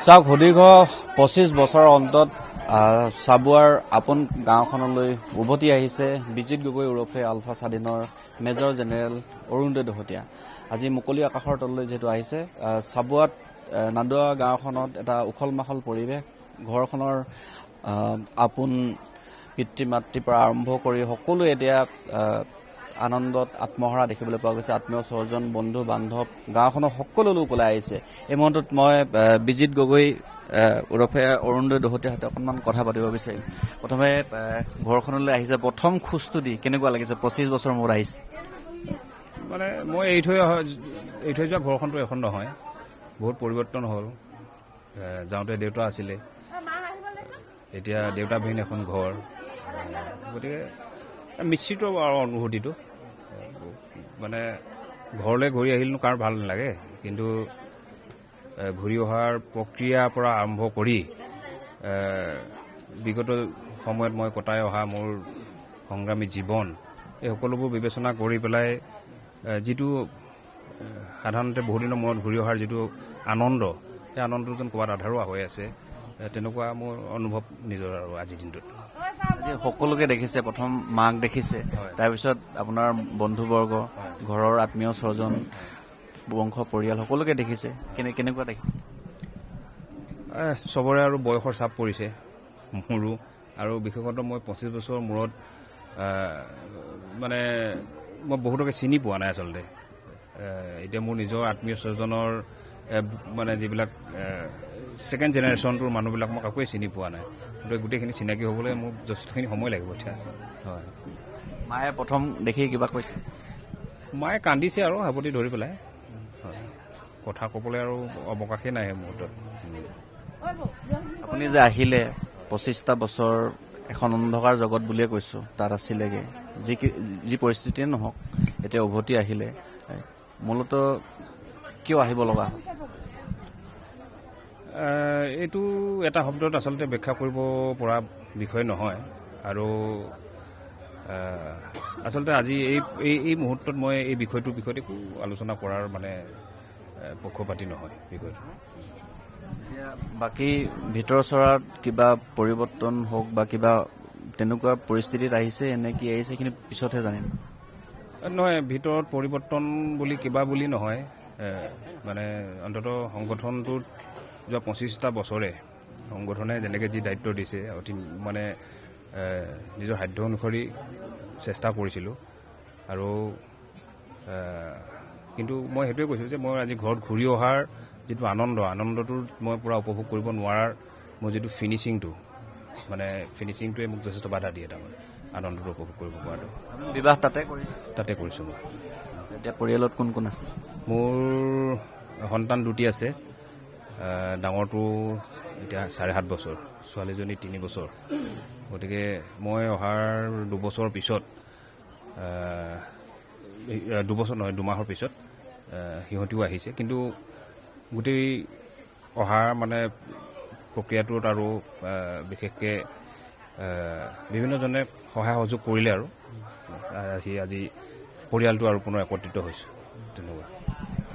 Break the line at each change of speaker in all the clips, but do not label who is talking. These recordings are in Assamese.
চাওক সুদীৰ্ঘ ২৫ বছৰৰ অন্তত চাবুৱাৰ আপোন গাঁওখনলৈ উভতি আহিছে বিজিত গগৈ ওৰফে আলফা স্বাধীনৰ মেজৰ জেনেৰেল অৰুণোদয় দহোটীয়া। আজি মুকলি আকাশৰ তললৈ যিহেতু আহিছে, চাবুৱাত নান্দোৱা গাঁওখনত এটা উখল মাখল পৰিৱেশ। ঘৰখনৰ আপোন পিতৃ মাতৃৰ পৰা আৰম্ভ কৰি সকলোৱে এতিয়া আনন্দত আত্মহাৰা দেখিবলৈ পোৱা গৈছে। আত্মীয় স্বজন বন্ধু বান্ধৱ গাঁওখনৰ সকলো লোক ওলাই আহিছে। এই মুহূৰ্তত মই বিজিত গগৈ ওৰফে অৰুণোদয় দহোটীয়াৰ সৈতে অকণমান কথা পাতিব বিচাৰিম। প্ৰথমে ঘৰখনলৈ আহিছে, প্ৰথম খোজটো দি কেনেকুৱা লাগিছে? ২৫ বছৰ মূৰত আহিছে।
মানে মই এৰি থৈ যোৱা ঘৰখনটো এখন নহয়, বহুত পৰিৱৰ্তন হ'ল। যাওঁতে দেউতা আছিলে, এতিয়া দেউতাবিহীন এখন ঘৰ। গতিকে মিশ্ৰিত আৰু অনুভূতিটো, মানে ঘৰলৈ ঘূৰি আহিলেনো কাৰ ভাল নালাগে, কিন্তু ঘূৰি অহাৰ প্ৰক্ৰিয়াৰ পৰা আৰম্ভ কৰি বিগত সময়ত মই কটাই অহা মোৰ সংগ্ৰামী জীৱন, এই সকলোবোৰ বিবেচনা কৰি পেলাই যিটো সাধাৰণতে বহুদিনৰ মূৰত ঘূৰি অহাৰ যিটো আনন্দ, সেই আনন্দটো যেন ক'ৰবাত আধাৰুৱা হৈ আছে, তেনেকুৱা মোৰ অনুভৱ নিজৰ আৰু আজিৰ দিনটোত।
আজি সকলোকে দেখিছে, প্ৰথম মাক দেখিছে, তাৰপিছত আপোনাৰ বন্ধুবৰ্গ, ঘৰৰ আত্মীয় স্বজন, বংশ পৰিয়াল সকলোকে দেখিছে। কেনেকুৱা দেখিছে?
চবৰে আৰু বয়সৰ চাপ পৰিছে, মোৰো। আৰু বিশেষত মই ২৫ বছৰৰ মূৰত মানে মই বহুতকে চিনি পোৱা নাই আচলতে। এতিয়া মোৰ নিজৰ আত্মীয় স্বজনৰ মানে যিবিলাক ছেকেণ্ড জেনেৰেশ্যনটোৰ মানুহবিলাক মই কাকোৱে চিনি পোৱা নাই। গতিকে গোটেইখিনি চিনাকি হ'বলৈ মোক যথেষ্টখিনি সময় লাগিব এতিয়া। হয়।
মায়ে প্ৰথম দেখি কিবা কৈছে?
মায়ে কান্দিছে আৰু সাৱটি ধৰি পেলাই। হয়, কথা ক'বলৈ আৰু অৱকাশেই নাই সেই মুহূৰ্তত।
আপুনি যে আহিলে ২৫টা বছৰ এখন অন্ধকাৰ জগত বুলিয়ে কৈছোঁ, তাত আছিলেগৈ। যি পৰিস্থিতিয়ে নহওক, এতিয়া উভতি আহিলে, মূলতঃ কিয় আহিব লগা হ'ল?
এইটো এটা শব্দত আচলতে ব্যাখ্যা কৰিব পৰা বিষয় নহয়। আৰু আচলতে আজি এই মুহূৰ্তত মই এই বিষয়টোৰ বিষয়ত একো আলোচনা কৰাৰ মানে পক্ষপাতি নহয় বিষয়টো।
বাকী ভিতৰ চৰাত কিবা পৰিৱৰ্তন হওক বা কিবা তেনেকুৱা পৰিস্থিতিত আহিছে, এনে কি আহিছে, সেইখিনি পিছতহে জানিম।
নহয়, ভিতৰত পৰিৱৰ্তন বুলি কিবা বুলি নহয়, মানে অন্ততঃ সংগঠনটোত যোৱা ২৫টা বছৰে সংগঠনে যেনেকৈ যি দায়িত্ব দিছে, অতি মানে নিজৰ সাধ্য অনুসৰি চেষ্টা কৰিছিলোঁ। আৰু কিন্তু মই সেইটোৱে কৈছোঁ যে মই আজি ঘৰত ঘূৰি অহাৰ যিটো আনন্দটো মই পূৰা উপভোগ কৰিব নোৱাৰাৰ মোৰ যিটো ফিনিচিংটোৱে মোক যথেষ্ট বাধা দিয়ে। তাৰমানে আনন্দটো উপভোগ কৰিব পৰাটো।
বিবাহ তাতে
কৰিছোঁ মই।
এতিয়া পৰিয়ালত কোন কোন আছে? মোৰ
সন্তান দুটি আছে। ডাঙৰটো এতিয়া ৭.৫ বছৰ, ছোৱালীজনী ৩ বছৰ। গতিকে মই অহাৰ 2 বছৰৰ পিছত, 2 বছৰ নহয় 2 মাহৰ পিছত সিহঁতিও আহিছে। কিন্তু গোটেই অহাৰ মানে প্ৰক্ৰিয়াটোত আৰু বিশেষকৈ বিভিন্নজনে সহায় সহযোগ কৰিলে আৰু আজি পৰিয়ালটো আৰু পুনৰ একত্ৰিত হৈছোঁ। তেনেকুৱা।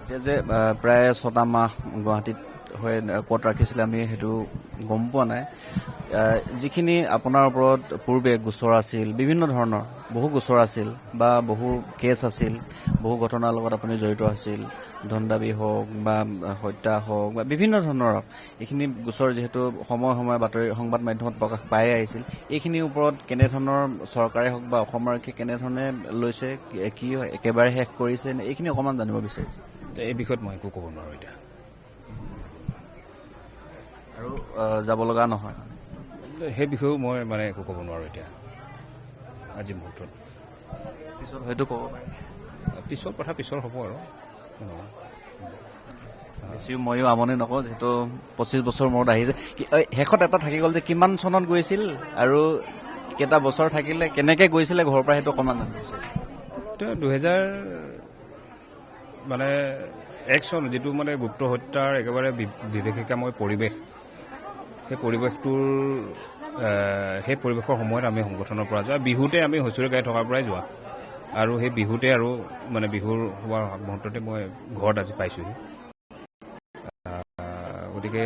এতিয়া যে প্ৰায় 6টা মাহ গুৱাহাটীত হৈ ক'ত ৰাখিছিলে আমি সেইটো গম পোৱা নাই। যিখিনি আপোনাৰ ওপৰত পূৰ্বে গোচৰ আছিল, বিভিন্ন ধৰণৰ বহু গোচৰ আছিল বা বহু কেছ আছিল, বহু ঘটনাৰ লগত আপুনি জড়িত আছিল, ধন দাবী হওক বা হত্যা হওক বা বিভিন্ন ধৰণৰ, এইখিনি গোচৰ যিহেতু সময়ে সময়ে বাতৰি সংবাদ মাধ্যমত প্ৰকাশ পায়ে আহিছিল, এইখিনিৰ ওপৰত কেনেধৰণৰ চৰকাৰে হওক বা অসম আৰক্ষীয়ে কেনেধৰণে লৈছে, কি একেবাৰে শেষ কৰিছে, এইখিনি অকণমান জানিব বিচাৰিছোঁ।
এই বিষয়ত মই একো ক'ব নোৱাৰোঁ এতিয়া।
আৰু যাব লগা নহয়
সেই বিষয়েও মই মানে একো ক'ব নোৱাৰোঁ এতিয়া আজিৰ মুহূৰ্তত।
পিছত হয়তো ক'ব পাৰে।
পিছৰ হ'ব আৰু।
বেছিও ময়ো আমনি নকওঁ, যিহেতু 25 বছৰ মূৰত আহিছে। শেষত এটা থাকি গ'ল যে কিমান চনত গৈছিল আৰু কেইটা বছৰ থাকিলে, কেনেকৈ গৈছিলে ঘৰৰ পৰা, সেইটো অকণমান জানিব বিচাৰিছোঁ।
2001 চন, যিটো মানে গুপ্ত হত্যাৰ একেবাৰে বিভীষিকাময় পৰিৱেশ, সেই পৰিৱেশৰ সময়ত আমি সংগঠনৰ পৰা যোৱা, বিহুতে আমি হুঁচৰি গাই থকাৰ পৰাই যোৱা। আৰু সেই বিহুতে আৰু মানে বিহুৰ হোৱাৰ মুহূৰ্ততে মই ঘৰত আজি পাইছোঁহি। গতিকে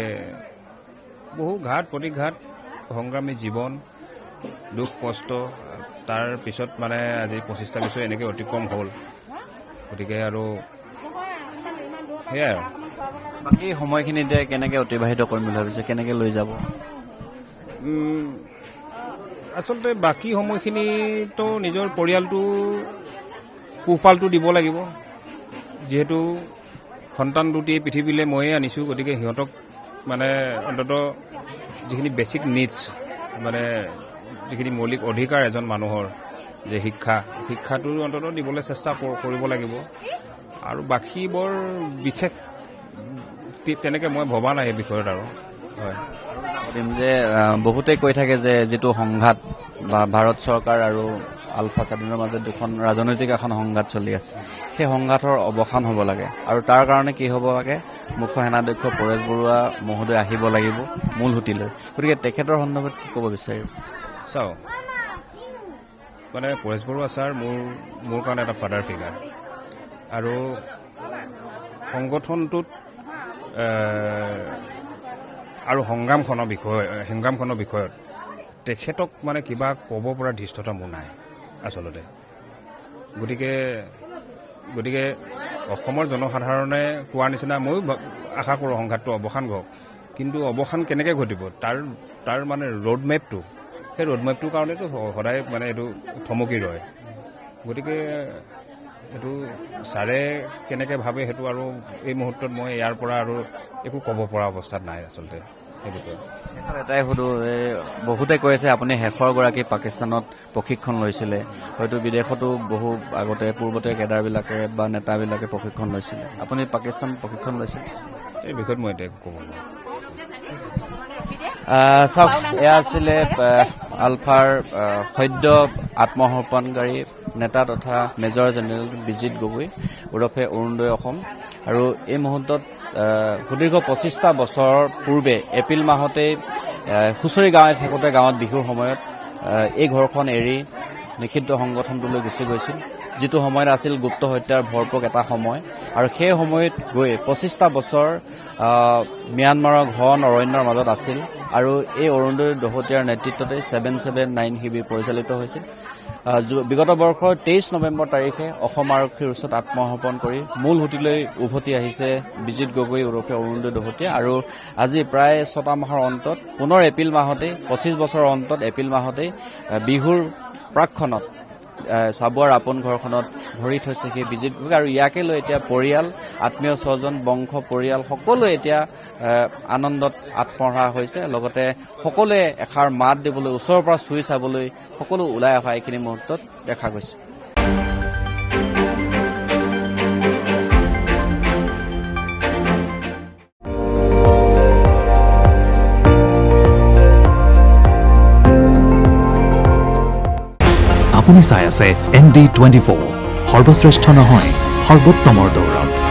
বহু ঘাত প্ৰতিঘাত সংগ্ৰামী জীৱন দুখ কষ্ট তাৰ পিছত মানে আজি 25টা বছৰ এনেকৈ অতিক্ৰম হ'ল গতিকে আৰু সেয়াই আৰু
বাকী সময়খিনি এতিয়া কেনেকৈ অতিবাহিত কৰিম বুলি ভাবিছে কেনেকৈ লৈ যাব
আচলতে বাকী সময়খিনিতো নিজৰ পৰিয়ালটো পোহপালটো দিব লাগিব যিহেতু সন্তান দুটি পৃথিৱীলৈ ময়ে আনিছোঁ গতিকে সিহঁতক মানে অন্ততঃ যিখিনি বেছিক নিডছ মানে যিখিনি মৌলিক অধিকাৰ এজন মানুহৰ যে শিক্ষাটো অন্ততঃ দিবলৈ চেষ্টা কৰিব লাগিব আৰু বাকী বৰ বিশেষ তেনেকৈ মই ভবা নাই এই বিষয়ত আৰু হয়
যে বহুতে কৈ থাকে যে যিটো সংঘাত বা ভাৰত চৰকাৰ আৰু আলফা স্বাধীনৰ মাজত দুখন ৰাজনৈতিক এখন সংঘাত চলি আছে সেই সংঘাতৰ অৱসান হ'ব লাগে আৰু তাৰ কাৰণে কি হ'ব লাগে মুখ্য সেনাধ্যক্ষ পৰেশ বৰুৱা মহোদয় আহিব লাগিব মূল সুঁতিলৈ গতিকে তেখেতৰ সন্দৰ্ভত কি ক'ব বিচাৰিব
চাওঁ মানে পৰেশ বৰুৱা ছাৰ মোৰ কাৰণে এটা ফাদাৰ ফিগাৰ আৰু সংগঠনটোত আৰু সংগ্ৰামখনৰ বিষয়ত তেখেতক মানে কিবা ক'ব পৰা ধৃষ্টতা মোৰ নাই আচলতে গতিকে অসমৰ জনসাধাৰণে কোৱাৰ নিচিনা ময়ো আশা কৰোঁ সংঘাতটো অৱসান হওক কিন্তু অৱসান কেনেকৈ ঘটিব তাৰ মানে ৰোডমেপটো সেই ৰোডমেপটোৰ কাৰণেতো সদায় মানে এইটো থমকি ৰয় গতিকে এইটো ছাৰে কেনেকৈ ভাবে সেইটো আৰু এই মুহূৰ্তত মই ইয়াৰ পৰা আৰু একো ক'ব পৰা অৱস্থাত নাই আচলতে সেই বিষয়ে
এটাই সুধো বহুতে কৈ আছে আপুনি শেষৰগৰাকী পাকিস্তানত প্ৰশিক্ষণ লৈছিলে হয়তো বিদেশতো বহু আগতে পূৰ্বতে কেডাৰবিলাকে বা নেতাবিলাকে প্ৰশিক্ষণ লৈছিলে আপুনি পাকিস্তান প্ৰশিক্ষণ লৈছিলে
এই বিষয়ত মই এতিয়া ক'ব নোৱাৰোঁ
চাওক এয়া আছিলে আলফাৰ সদ্য আত্মসমৰ্পণকাৰী নেতা তথা মেজৰ জেনেৰেল বিজিত গগৈ ওৰফে অৰুণোদয় অসম আৰু এই মুহূৰ্তত সুদীৰ্ঘ 25টা বছৰ পূৰ্বে এপ্ৰিল মাহতেই হুঁচৰি গাঁৱে থাকোঁতে গাঁৱত বিহুৰ সময়ত এই ঘৰখন এৰি নিষিদ্ধ সংগঠনটোলৈ গুচি গৈছিল যিটো সময়ত আছিল গুপ্ত হত্যাৰ ভৰপূৰ এটা সময় আৰু সেই সময়ত গৈ 25টা বছৰ ম্যানমাৰৰ ঘন অৰণ্যৰ মাজত আছিল আৰু এই অৰুণোদয় দহোটীয়াৰ নেতৃত্বতে 779 শিবিৰ পৰিচালিত হৈছিল বিগত বৰ্ষৰ 23 নৱেম্বৰ তাৰিখে অসম আৰক্ষীৰ ওচৰত আত্মসমৰ্পণ কৰি মূল সুঁতিলৈ উভতি আহিছে বিজিত গগৈ ওৰফে অৰুণোদয় দহোটীয়া আৰু আজি প্ৰায় 6টা মাহৰ অন্তত পুনৰ এপ্ৰিল মাহতেই 25 বছৰৰ অন্তত এপ্ৰিল মাহতেই বিহুৰ প্ৰাকক্ষণত চাবুৱাৰ আপোন ঘৰখনত ভৰি থৈছে সেই বিজিত গগৈ আৰু ইয়াকে লৈ এতিয়া পৰিয়াল আত্মীয় স্বজন বংশ পৰিয়াল সকলোৱে এতিয়া আনন্দত আত্মহাৰা হৈছে লগতে সকলোৱে এষাৰ মাত দিবলৈ ওচৰৰ পৰা চুই চাবলৈ সকলো ওলাই অহা এইখিনি মুহূৰ্তত দেখা গৈছে
আপুনি চাই আছে ND24 সৰ্বশ্ৰেষ্ঠ নহয় সৰ্বোত্তমৰ দৌৰত